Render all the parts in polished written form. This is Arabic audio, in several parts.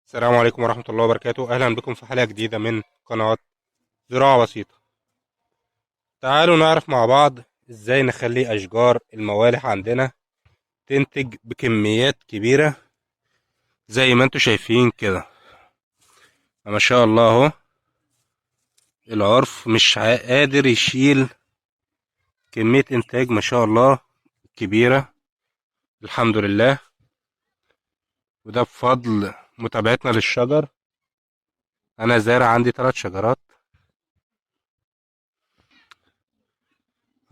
السلام عليكم ورحمة الله وبركاته. أهلا بكم في حلقة جديدة من قناة زراعة بسيطة. تعالوا نعرف مع بعض إزاي نخلي أشجار الموالح عندنا تنتج بكميات كبيرة زي ما انتوا شايفين كده. ما شاء الله اهو، العرف مش قادر يشيل كمية إنتاج ما شاء الله كبيرة، الحمد لله. وده بفضل متابعتنا للشجر. أنا زارع عندي 3 شجرات،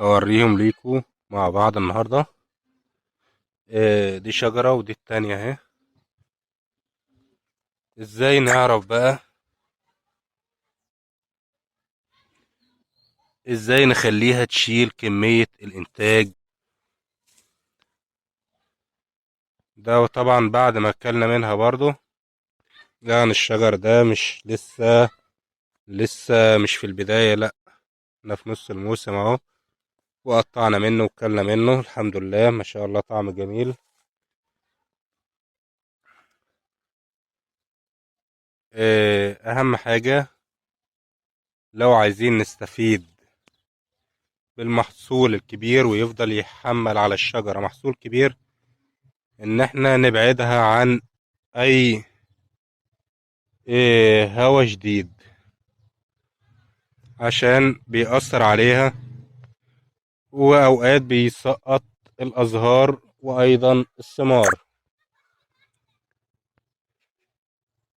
هوريهم ليكوا مع بعض النهاردة. دي شجرة ودي التانية اهي. ازاي نعرف بقى ازاي نخليها تشيل كمية الانتاج ده؟ وطبعا بعد ما اكلنا منها برضو، يعني الشجر ده مش لسه مش في البداية، لا، احنا في نص الموسم اهو، وقطعنا منه وكلنا منه الحمد لله، ما شاء الله طعم جميل. اهم حاجة لو عايزين نستفيد بالمحصول الكبير ويفضل يحمل على الشجرة محصول كبير، ان احنا نبعدها عن اي هوا شديد، عشان بيأثر عليها، وأوقات بيسقط الأزهار وأيضا الثمار.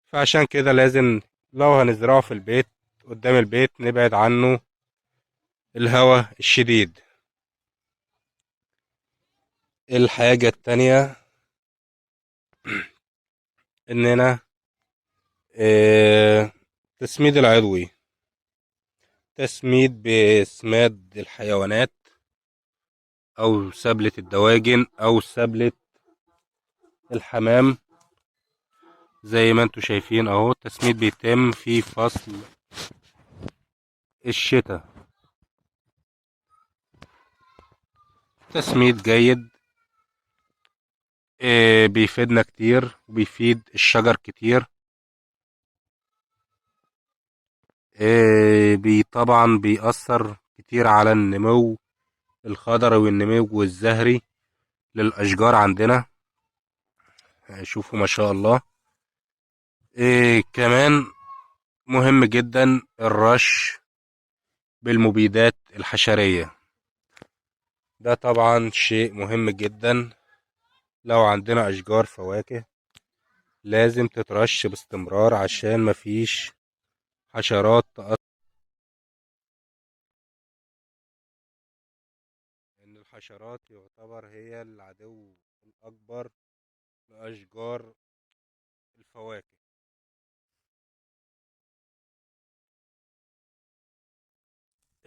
فعشان كده لازم لو هنزرعه في البيت قدام البيت نبعد عنه الهواء الشديد. الحاجة التانية إننا تسميد العضوي، تسميد بسماد الحيوانات أو سبلة الدواجن أو سبلة الحمام. زي ما انتوا شايفين اهو، التسميد بيتم في فصل الشتاء، تسميد جيد بيفيدنا كتير وبيفيد الشجر كتير. طبعا بيأثر كتير على النمو الخضري والنمو الزهري للأشجار عندنا. شوفوا ما شاء الله. كمان مهم جدا الرش بالمبيدات الحشرية، ده طبعا شيء مهم جدا. لو عندنا أشجار فواكه لازم تترش باستمرار عشان مفيش حشرات تأثر، لأن الحشرات يعتبر هي العدو الأكبر لأشجار الفواكه.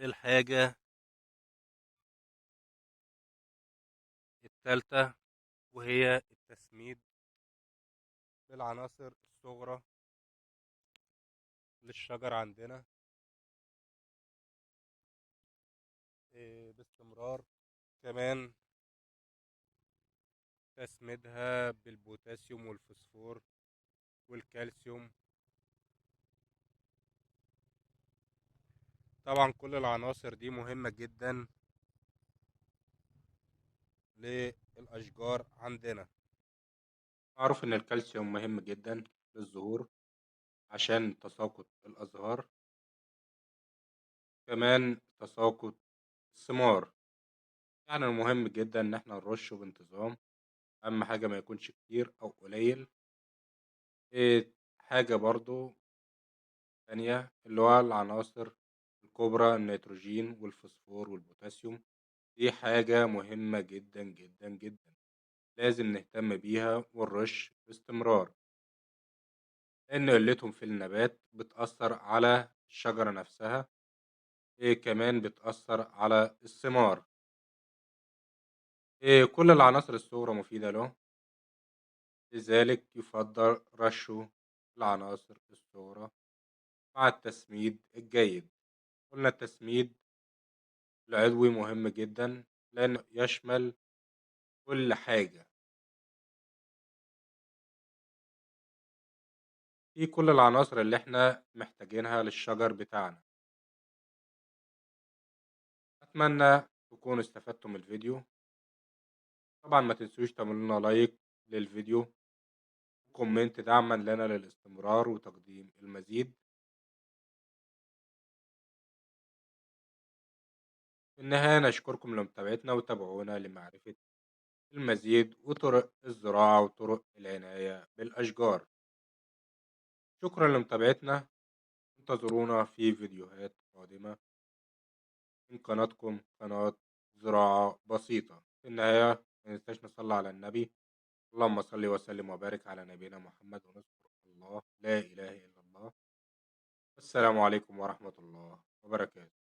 الحاجة التالتة وهي التسميد بالعناصر الصغرى للشجر عندنا باستمرار. كمان تسميدها بالبوتاسيوم والفوسفور والكالسيوم. طبعا كل العناصر دي مهمة جدا للأشجار عندنا. معروف إن الكالسيوم مهم جدا للزهور عشان تساقط الأزهار، كمان تساقط الثمار. يعني مهم جدا إن احنا نرشه بانتظام، أهم حاجة ما يكونش كتير أو قليل. حاجة برضو تانية اللي هو العناصر الكبرى، النيتروجين والفوسفور والبوتاسيوم، دي حاجة مهمة جدا جدا جدا، لازم نهتم بيها ونرش باستمرار، لأن قلتهم في النبات بتأثر على الشجرة نفسها. كمان بتأثر على الثمار. كل العناصر الصغرى مفيدة له، لذلك يفضل رشه العناصر الصغرى مع التسميد الجيد. قلنا التسميد العضوي مهم جدا لأنه يشمل كل حاجة. فيه كل العناصر اللي احنا محتاجينها للشجر بتاعنا. أتمنى تكونوا استفدتوا من الفيديو. طبعا ما تنسوش تعملوا لنا لايك للفيديو وكومنت دعما لنا للاستمرار وتقديم المزيد. في النهاية نشكركم لمتابعتنا وتابعونا لمعرفة المزيد وطرق الزراعة وطرق العناية بالأشجار. شكرا لمتابعتنا. انتظرونا في فيديوهات قادمة من قناتكم قناة زراعة بسيطة. في النهاية ما ننساش نصلي على النبي. اللهم صل وسلم وبارك على نبينا محمد ونذكر الله لا إله إلا الله. السلام عليكم ورحمة الله وبركاته.